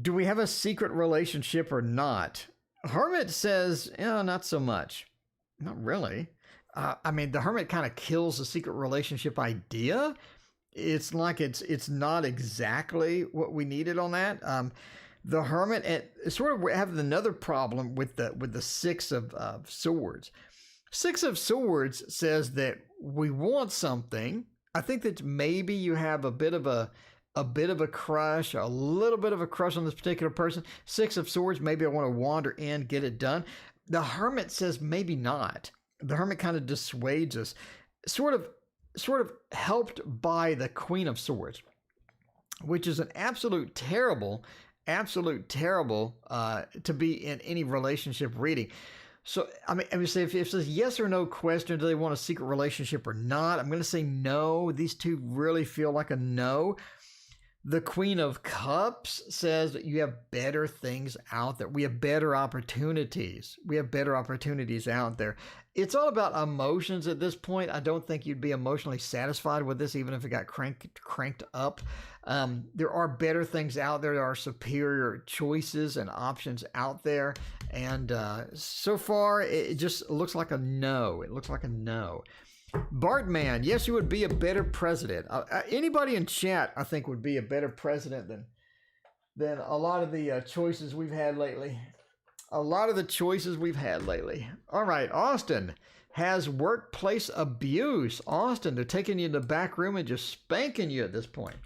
Do we have a secret relationship or not? Hermit says, not so much. Not really. I mean, the Hermit kind of kills the secret relationship idea. It's like it's not exactly what we needed on that. The Hermit sort of have another problem with the Six of Swords. Six of Swords says that we want something. I think that maybe you have a bit of a crush, a little bit of a crush on this particular person. Six of Swords, maybe I want to wander in, get it done. The Hermit says maybe not. The Hermit kind of dissuades us, sort of helped by the Queen of Swords, which is an absolute terrible to be in any relationship reading. So, I mean, say if it's a yes or no question, do they want a secret relationship or not? I'm going to say no. These two really feel like a no. The Queen of Cups says that you have better things out there. We have better opportunities. We have better opportunities out there. It's all about emotions at this point. I don't think you'd be emotionally satisfied with this, even if it got cranked up. There are better things out there. There are superior choices and options out there. And so far, it just looks like a no. It looks like a no. Bartman, yes, you would be a better president. Anybody in chat, I think, would be a better president than a lot of the choices we've had lately. All right, Austin, has workplace abuse. Austin, they're taking you in the back room and just spanking you at this point.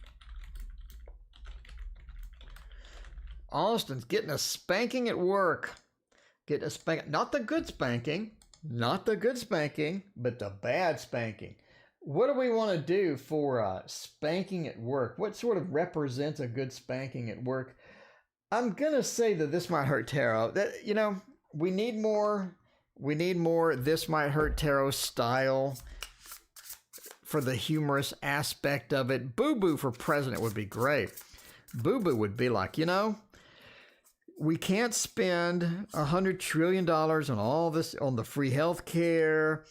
Austin's getting a spanking at work. Getting a spanking. Not the good spanking. Not the good spanking, but the bad spanking. What do we want to do for spanking at work? What sort of represents a good spanking at work? I'm going to say that This Might Hurt Tarot. That, you know, we need more This Might Hurt Tarot style for the humorous aspect of it. Boo Boo for president would be great. Boo Boo would be like, you know, we can't spend $100 trillion on all this, on the free health care,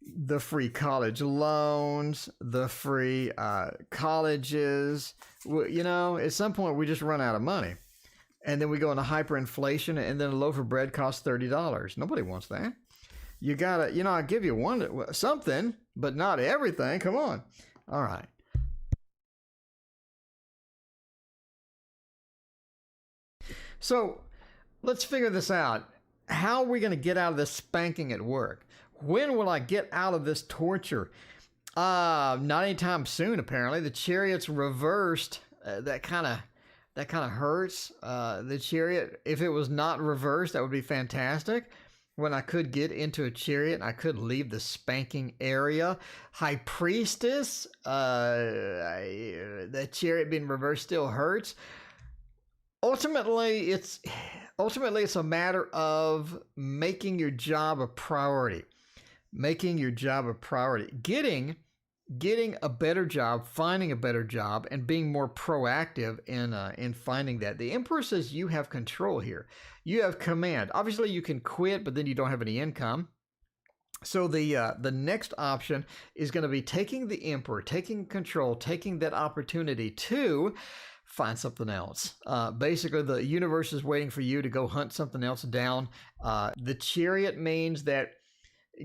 the free college loans, the free colleges. You know, at some point we just run out of money. And then we go into hyperinflation, and then a loaf of bread costs $30. Nobody wants that. You gotta, you know, I'll give you something, but not everything. Come on. All right. So let's figure this out. How are we going to get out of this spanking at work? When will I get out of this torture? Not anytime soon, apparently. The Chariot's reversed. That kind of hurts. The Chariot, if it was not reversed, that would be fantastic. When I could get into a Chariot, I could leave the spanking area. High Priestess, the Chariot being reversed still hurts. Ultimately, it's a matter of making your job a priority. Making your job a priority. Getting a better job, finding a better job, and being more proactive in finding that. The Emperor says you have control here. You have command. Obviously, you can quit, but then you don't have any income. So the next option is going to be taking the Emperor, taking control, taking that opportunity to find something else. Basically, the universe is waiting for you to go hunt something else down. The Chariot means that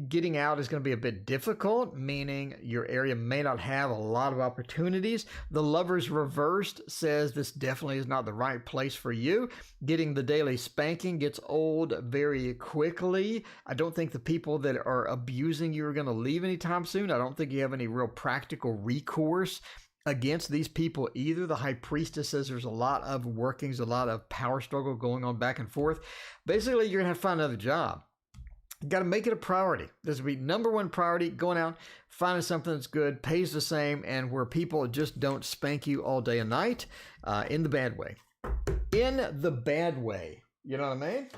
getting out is going to be a bit difficult, meaning your area may not have a lot of opportunities. The Lover's reversed says this definitely is not the right place for you. Getting the daily spanking gets old very quickly. I don't think the people that are abusing you are going to leave anytime soon. I don't think you have any real practical recourse against these people either. The High Priestess says there's a lot of workings, a lot of power struggle going on back and forth. Basically, you're going to have to find another job. You got to make it a priority. This will be number one priority, going out, finding something that's good, pays the same, and where people just don't spank you all day and night in the bad way. In the bad way. You know what I mean?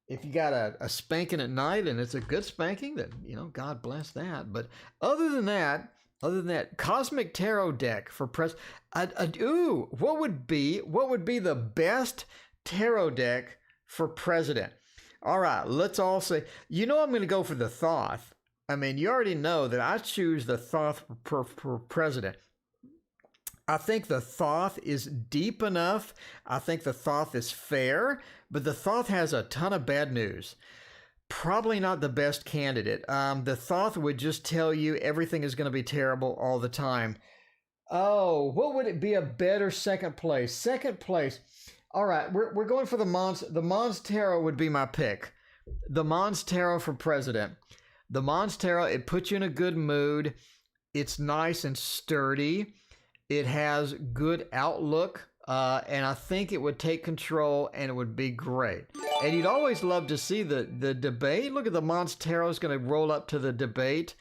If you got a spanking at night and it's a good spanking, then, you know, God bless that. But other than that, Cosmic Tarot deck for press. What would be the best tarot deck for president? All right, let's all say, you know, I'm going to go for the Thoth. I mean, you already know that I choose the Thoth for president. I think the Thoth is deep enough. I think the Thoth is fair, but the Thoth has a ton of bad news. Probably not the best candidate. The Thoth would just tell you everything is going to be terrible all the time. Oh, what would it be a better second place? Second place. All right, we're going for the Mons. The Mons Tarot would be my pick. The Mons Tarot for president. The Mons Tarot, it puts you in a good mood. It's nice and sturdy. It has good outlook. And I think it would take control and it would be great. And you'd always love to see the debate. Look at the Mons Tarot is going to roll up to the debate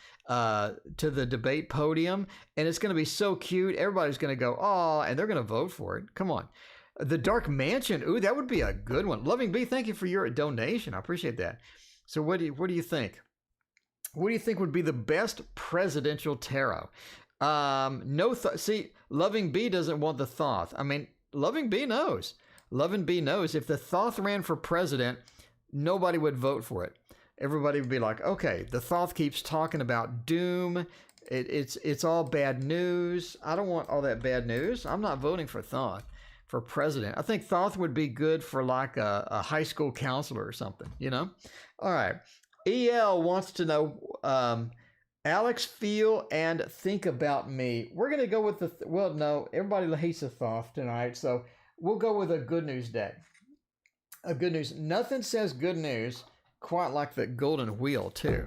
podium. And it's going to be so cute. Everybody's going to go, oh, and they're going to vote for it. Come on. The Dark Mansion. Ooh, that would be a good one. Loving Bee, thank you for your donation. I appreciate that. So what do you think? What do you think would be the best presidential tarot? See, Loving Bee doesn't want the Thoth. I mean, Loving Bee knows. Loving Bee knows if the Thoth ran for president, nobody would vote for it. Everybody would be like, okay, the Thoth keeps talking about doom. It's all bad news. I don't want all that bad news. I'm not voting for Thoth for president. I think Thoth would be good for like a high school counselor or something, you know? All right. EL wants to know, Alex, feel and think about me. We're going to go with no, everybody hates the Thoth tonight, so we'll go with a good news deck. A good news. Nothing says good news quite like the golden wheel, too.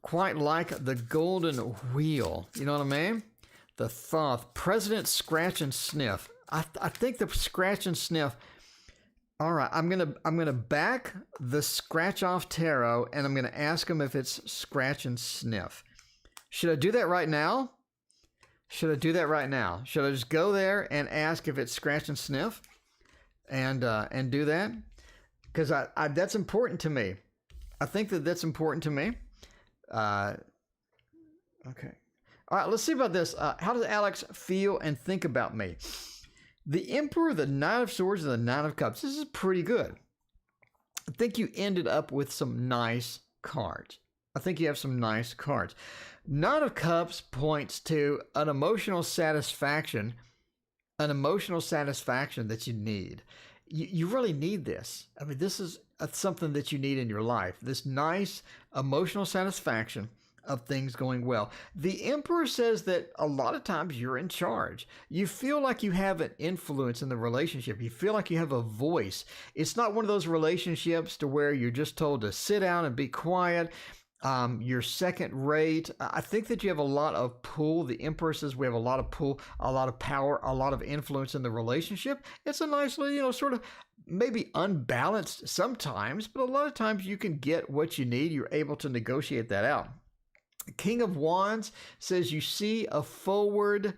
quite like the golden wheel. You know what I mean? The Thoth. President Scratch and Sniff. I think the Scratch and Sniff. All right, I'm gonna back the Scratch Off Tarot, and I'm gonna ask him if it's Scratch and Sniff. Should I do that right now? Should I do that right now? Should I just go there and ask if it's Scratch and Sniff, and do that? Because I that's important to me. I think that's important to me. Okay. All right, let's see about this. How does Alex feel and think about me? The Emperor, the Knight of Swords, and the Knight of Cups. This is pretty good. I think you ended up with some nice cards. I think you have some nice cards. Knight of Cups points to an emotional satisfaction that you need. You really need this. I mean, this is something that you need in your life. This nice emotional satisfaction of things going well. The Emperor says that a lot of times you're in charge. You feel like you have an influence in the relationship. You feel like you have a voice. It's not one of those relationships to where you're just told to sit down and be quiet. You're second rate. I think that you have a lot of pull. The Emperor says we have a lot of pull, a lot of power, a lot of influence in the relationship. It's a nice, sort of maybe unbalanced sometimes, but a lot of times you can get what you need. You're able to negotiate that out. King of Wands says you see a forward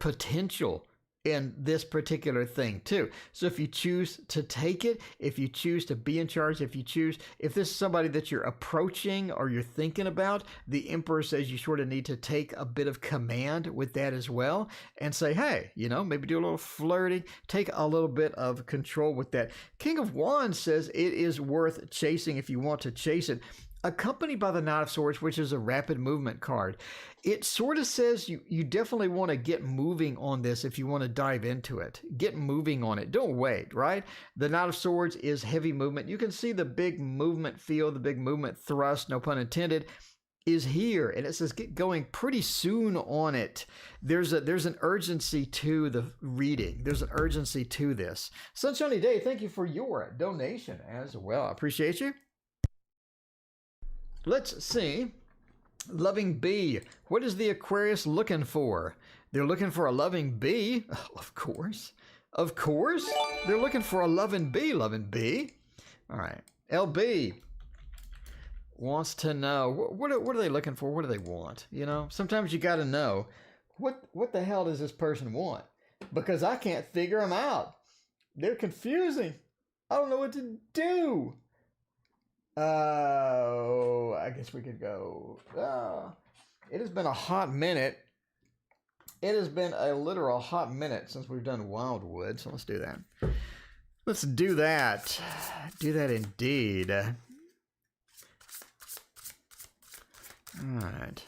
potential in this particular thing too. So if you choose to take it, if you choose to be in charge, if this is somebody that you're approaching or you're thinking about, the Emperor says you sort of need to take a bit of command with that as well and say, hey, maybe do a little flirting, take a little bit of control with that. King of Wands says it is worth chasing if you want to chase it. Accompanied by the Knight of Swords, which is a rapid movement card. It sort of says you definitely want to get moving on this if you want to dive into it. Get moving on it. Don't wait, right? The Knight of Swords is heavy movement. You can see the big movement feel, the big movement thrust, no pun intended, is here. And it says get going pretty soon on it. There's an urgency to the reading. There's an urgency to this. Sunshiny Day, thank you for your donation as well. I appreciate you. Let's see. Loving bee. What is the Aquarius looking for? They're looking for a loving bee. Oh, of course. Of course. They're looking for a loving bee. Loving bee. All right. LB wants to know. What are they looking for? What do they want? Sometimes you got to know. What the hell does this person want? Because I can't figure them out. They're confusing. I don't know what to do. I guess we could go. It has been a hot minute. It has been a literal hot minute since we've done Wildwood, so let's do that. Let's do that. Do that indeed. All right.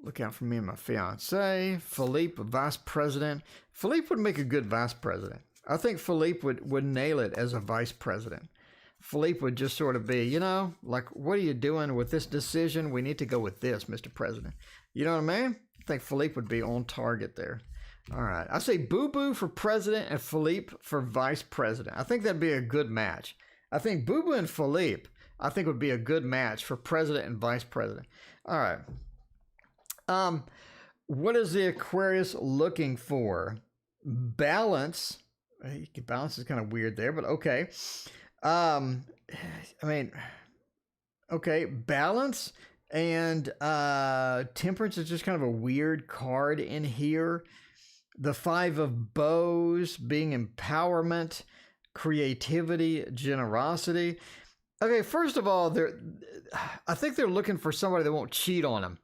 Look out for me and my fiance. Philippe, vice president. Philippe would make a good vice president. I think Philippe would nail it as a vice president. Philippe would just sort of be, like, what are you doing with this decision? We need to go with this, Mr. President. You know what I mean? I think Philippe would be on target there. All right. I say Boo Boo for president and Philippe for vice president. I think that'd be a good match. I think Boo Boo and Philippe, would be a good match for president and vice president. All right. What is the Aquarius looking for? Balance. Balance is kind of weird there, but okay. Okay, balance and temperance is just kind of a weird card in here. The Five of Bows being empowerment, creativity, generosity. Okay, first of all, I think they're looking for somebody that won't cheat on them.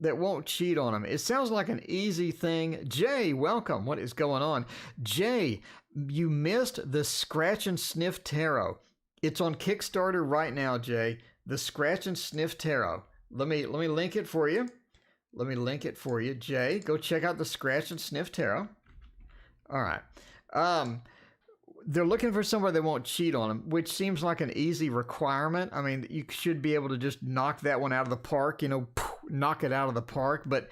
It sounds like an easy thing. Jay, welcome. What is going on? Jay, you missed the Scratch and Sniff Tarot. It's on Kickstarter right now, Jay. The Scratch and Sniff Tarot. Let me link it for you. Jay. Go check out the Scratch and Sniff Tarot. All right. They're looking for somebody that won't cheat on them, which seems like an easy requirement. I mean, you should be able to just knock that one out of the park, knock it out of the park, but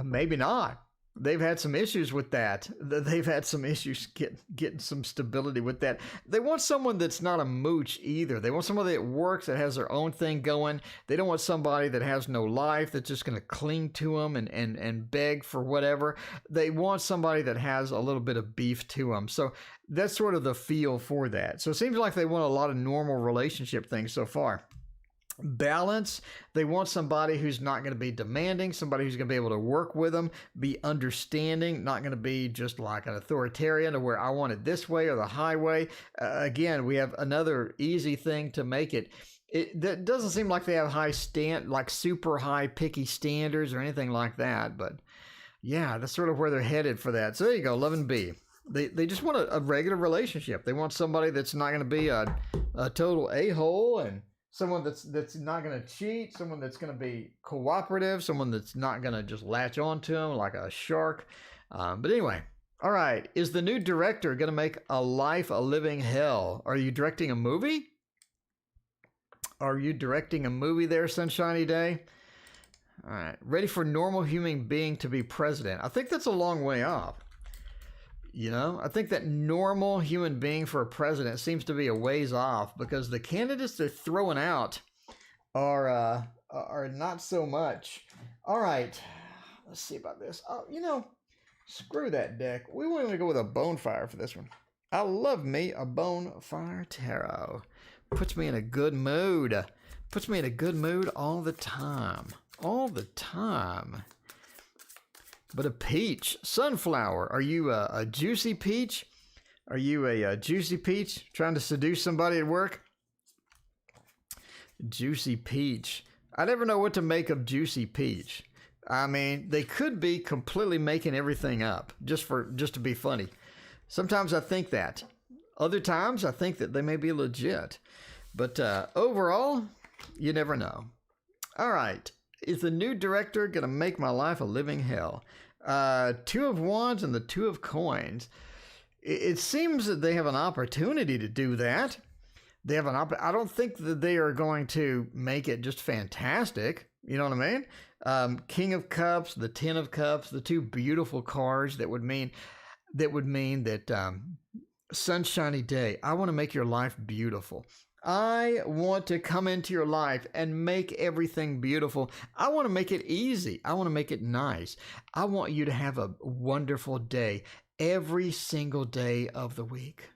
maybe not. they've had some issues with that. They've had some issues getting some stability with that. They want someone that's not a mooch either. They want somebody that works, that has their own thing going. They don't want somebody that has no life, that's just going to cling to them and beg for whatever. They want somebody that has a little bit of beef to them. So that's sort of the feel for that. So it seems like they want a lot of normal relationship things so far. Balance. They want somebody who's not going to be demanding, somebody who's going to be able to work with them, be understanding, not going to be just like an authoritarian or where I want it this way or the highway. Again, we have another easy thing to make it. That doesn't seem like they have like super high picky standards or anything like that. But yeah, that's sort of where they're headed for that. So there you go, 11B. They just want a regular relationship. They want somebody that's not going to be a total a-hole, and someone that's not going to cheat, someone that's going to be cooperative, someone that's not going to just latch onto them like a shark. But anyway, all right. Is the new director going to make a life a living hell? Are you directing a movie? Are you directing a movie there, Sunshiny Day? All right. Ready for normal human being to be president? I think that's a long way off. You know, I think that normal human being for a president seems to be a ways off, because the candidates they're throwing out are not so much. All right, let's see about this. Oh, you know, screw that deck. We want to go with a bonfire for this one. I love me a bonfire tarot. Puts me in a good mood. Puts me in a good mood all the time. All the time. But a peach, sunflower. Are you a juicy peach? Are you a juicy peach trying to seduce somebody at work? Juicy peach. I never know what to make of juicy peach. I mean, they could be completely making everything up just to be funny. Sometimes I think that. Other times I think that they may be legit. But overall, you never know. All right. Is the new director going to make my life a living hell? Two of Wands and the Two of Coins. It seems that they have an opportunity to do that. They have I don't think that they are going to make it just fantastic. You know what I mean? King of Cups, the Ten of Cups, the two beautiful cards that would mean that Sunshiny Day, I want to make your life beautiful. I want to come into your life and make everything beautiful. I want to make it easy. I want to make it nice. I want you to have a wonderful day every single day of the week.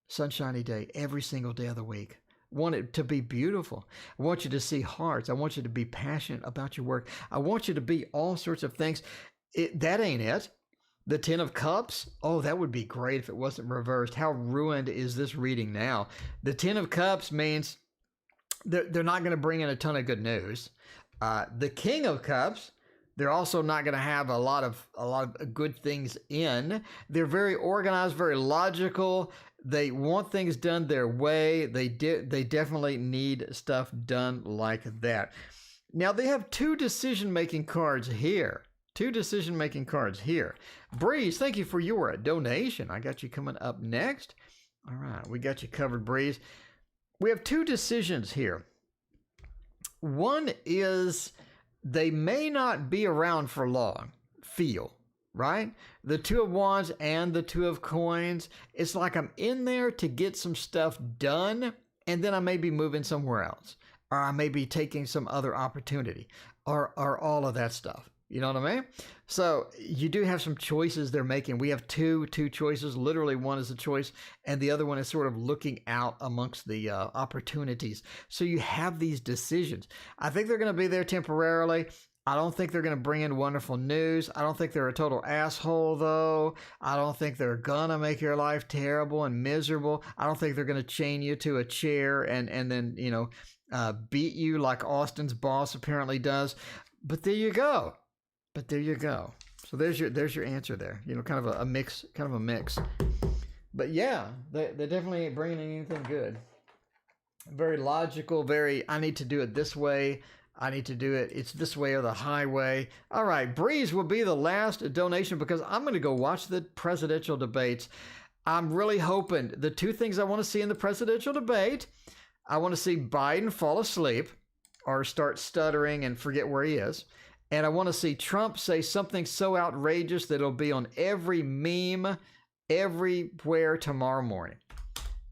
Sunshiny Day, every single day of the week. I want it to be beautiful. I want you to see hearts. I want you to be passionate about your work. I want you to be all sorts of things. That ain't it. The Ten of Cups, oh, that would be great if it wasn't reversed. How ruined is this reading now? The Ten of Cups means they're not going to bring in a ton of good news. The King of Cups, they're also not going to have a lot of good things in. They're very organized, very logical. They want things done their way. They definitely need stuff done like that. Now, they have two decision-making cards here. Two decision-making cards here. Breeze, thank you for your donation. I got you coming up next. All right, we got you covered, Breeze. We have two decisions here. One is they may not be around for long. Feel, right? The Two of Wands and the Two of Coins. It's like I'm in there to get some stuff done, and then I may be moving somewhere else. Or I may be taking some other opportunity. Or all of that stuff. You know what I mean? So you do have some choices they're making. We have two choices. Literally, one is a choice, and the other one is sort of looking out amongst the opportunities. So you have these decisions. I think they're going to be there temporarily. I don't think they're going to bring in wonderful news. I don't think they're a total asshole, though. I don't think they're going to make your life terrible and miserable. I don't think they're going to chain you to a chair and then, you know, beat you like Austin's boss apparently does. But there you go. But there you go. So there's your answer there. You know, kind of a mix. But yeah, they definitely ain't bringing anything good. Very logical. I need to do it this way. I need to do it. It's this way or the highway. All right, Breeze will be the last donation because I'm going to go watch the presidential debates. I'm really hoping the two things I want to see in the presidential debate. I want to see Biden fall asleep or start stuttering and forget where he is. And I want to see Trump say something so outrageous that it'll be on every meme everywhere tomorrow morning.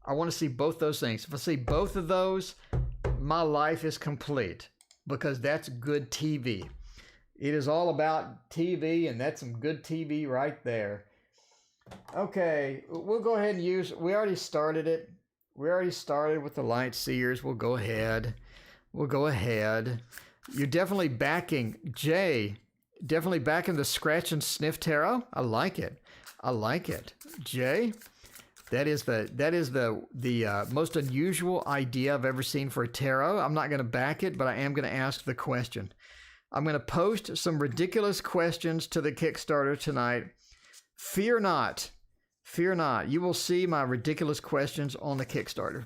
I want to see both those things. If I see both of those, my life is complete, because that's good TV. It is all about TV, and that's some good TV right there. Okay, we'll go ahead and we already started it. We already started with the light seers. We'll go ahead. You're definitely backing Jay. Definitely backing the scratch and sniff tarot. I like it. Jay, that is the most unusual idea I've ever seen for a tarot. I'm not going to back it, but I am going to ask the question. I'm going to post some ridiculous questions to the Kickstarter tonight. Fear not. You will see my ridiculous questions on the Kickstarter.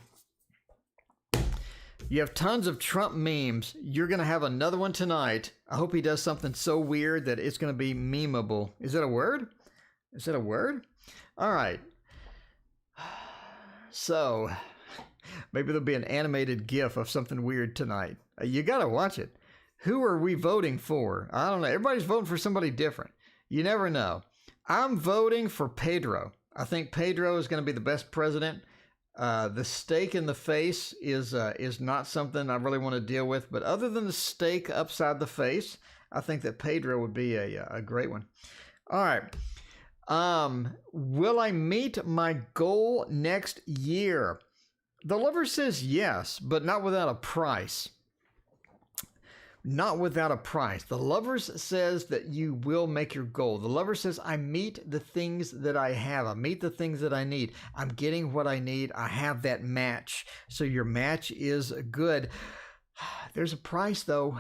You have tons of Trump memes. You're going to have another one tonight. I hope he does something so weird that it's going to be memeable. Is that a word? All right. So, maybe there'll be an animated GIF of something weird tonight. You got to watch it. Who are we voting for? I don't know. Everybody's voting for somebody different. You never know. I'm voting for Pedro. I think Pedro is going to be the best president. The steak in the face is not something I really want to deal with. But other than the steak upside the face, I think that Pedro would be a great one. All right. Will I meet my goal next year? The Lover says yes, but not without a price. Not without a price. The Lovers says that you will make your goal. The Lover says, I meet the things that I have. I meet the things that I need. I'm getting what I need. I have that match. So your match is good. There's a price, though.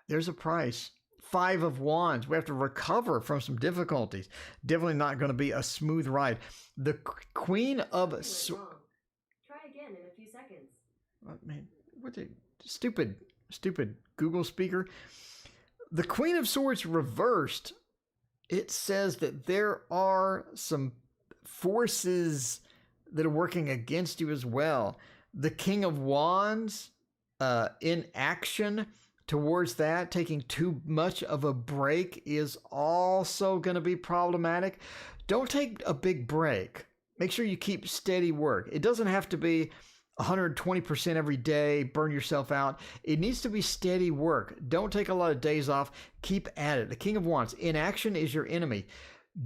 There's a price. 5 of Wands. We have to recover from some difficulties. Definitely not going to be a smooth ride. The Queen of... Try again in a few seconds. Oh, man, what's it? Stupid Google speaker. The Queen of Swords reversed. It says that there are some forces that are working against you as well. The King of Wands in action towards that, taking too much of a break is also going to be problematic. Don't take a big break. Make sure you keep steady work. It doesn't have to be 120% every day, burn yourself out. It needs to be steady work. Don't take a lot of days off. Keep at it. The King of Wands, inaction is your enemy.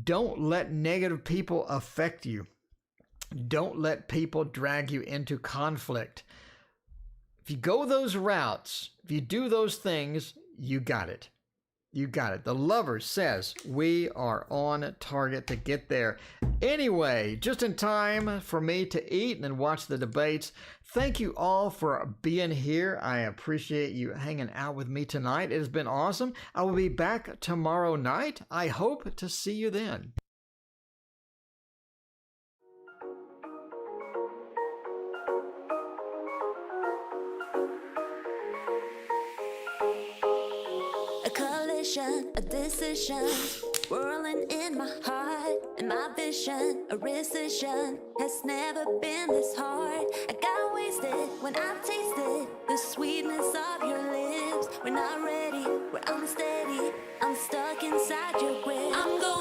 Don't let negative people affect you. Don't let people drag you into conflict. If you go those routes, if you do those things, you got it. You got it. The Lover says we are on target to get there. Anyway, just in time for me to eat and then watch the debates. Thank you all for being here. I appreciate you hanging out with me tonight. It has been awesome. I will be back tomorrow night. I hope to see you then. A decision, whirling in my heart, and my vision, a rescission, has never been this hard. I got wasted when I tasted the sweetness of your lips. We're not ready, we're unsteady, I'm stuck inside your grip. I'm going